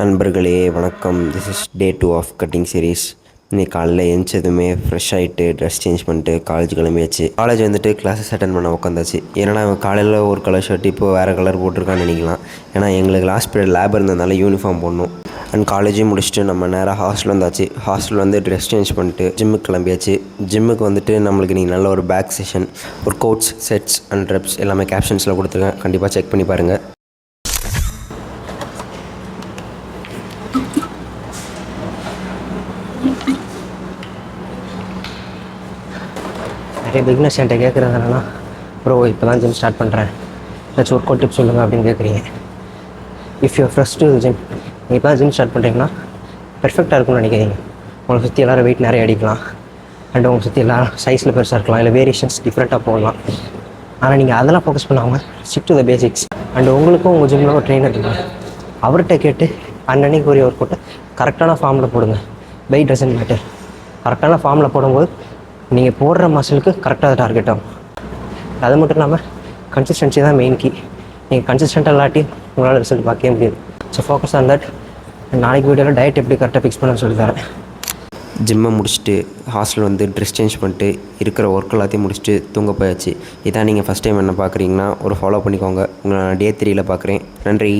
நண்பர்களே வணக்கம். This is day 2 of cutting series. இன்னைக்கு காலையில் எழுந்ததுமே ஃப்ரெஷ் ஆகிட்டு ட்ரெஸ் சேஞ்ச் பண்ணிட்டு காலேஜ் கிளம்பியாச்சு. காலேஜ் வந்துட்டு கிளாஸஸ் அட்டன் பண்ண உட்காந்தாச்சு. ஏன்னா அவன் காலையில் ஒரு கலர் ஷர்ட் இப்போ வேறு கலர் போட்டிருக்கான்னு நினைக்கலாம். ஏன்னா எங்களுக்கு லாஸ்ட் பீரியட் லேப் இருந்ததுனால யூனிஃபார்ம் போடணும். அண்ட் காலேஜும் முடிச்சுட்டு நம்ம நேராக ஹாஸ்டல் வந்தாச்சு. ஹாஸ்டல் வந்து ட்ரெஸ் சேஞ்ச் பண்ணிட்டு ஜிம்முக்கு கிளம்பியாச்சு. ஜிம்முக்கு வந்துட்டு நம்மளுக்கு நீங்கள் நல்ல ஒரு பேக் செஷன், ஒரு கோட்ஸ், செட்ஸ் அண்ட் ரெப்ஸ் எல்லாமே கேப்ஷன்ஸில் கொடுத்துருக்கேன். கண்டிப்பாக செக் பண்ணி பாருங்கள். நிறைய பிக்னஸ் என்கிட்ட கேட்குறது என்னன்னா, ப்ரோ இப்போ தான் ஜிம் ஸ்டார்ட் பண்ணுறேன், ஏதாச்சும் ஒர்க் அவுட் டிப்ஸ் சொல்லுங்கள் அப்படின்னு கேட்குறீங்க. If you fresh to gym, நீங்கள் இப்போ தான் ஜிம் ஸ்டார்ட் பண்ணுறீங்கன்னா பெர்ஃபெக்டாக இருக்கும்னு நினைக்கிறீங்க. உங்களை சுற்றி எல்லோரும் வெயிட் நிறைய அடிக்கலாம், அண்ட் உங்களை சுற்றி எல்லோரும் சைஸில் பெருசாக இருக்கலாம், இல்லை வேரியேஷன்ஸ் டிஃப்ரெண்ட்டாக போகலாம். ஆனால் நீங்கள் அதெல்லாம் ஃபோக்கஸ் பண்ணாமல் stick to the basics. And உங்களுக்கும் உங்கள் ஜிம்மில் ஒரு ட்ரெயினர் இருக்காங்க, அவர்கிட்ட கேட்டு அன்னன்னைக்கு ஒரு ஒர்க் அவுட்டை கரெக்டான ஃபார்மில் போடுங்க. Weight doesn't matter. கரெக்டான ஃபார்மில் போடும்போது நீங்கள் போடுற மசிலுக்கு கரெக்டாக டார்கெட் ஆகும். அது மட்டும் இல்லாமல் கன்சிஸ்டன்சி தான் மெயின் கீ. நீங்கள் கன்சிஸ்டண்ட்டாக இல்லாட்டி உங்களால் ரிசல்ட் பார்க்கவே முடியாது. So focus on that. நாளைக்கு வீடியோவில் டயட் எப்படி கரெக்டாக ஃபிக்ஸ் பண்ணணும்னு சொல்லி தரேன். ஜிம்மை முடிச்சுட்டு ஹாஸ்டல் வந்து ட்ரெஸ் சேஞ்ச் பண்ணிட்டு இருக்கிற ஒர்க் எல்லாத்தையும் முடிச்சுட்டு தூங்க போயாச்சு. இதான் நீங்கள் ஃபஸ்ட் டைம் என்ன பார்க்குறீங்கன்னா ஒரு ஃபாலோ பண்ணிக்கோங்க. உங்களை நான் டே 3ல் பார்க்குறேன். நன்றி.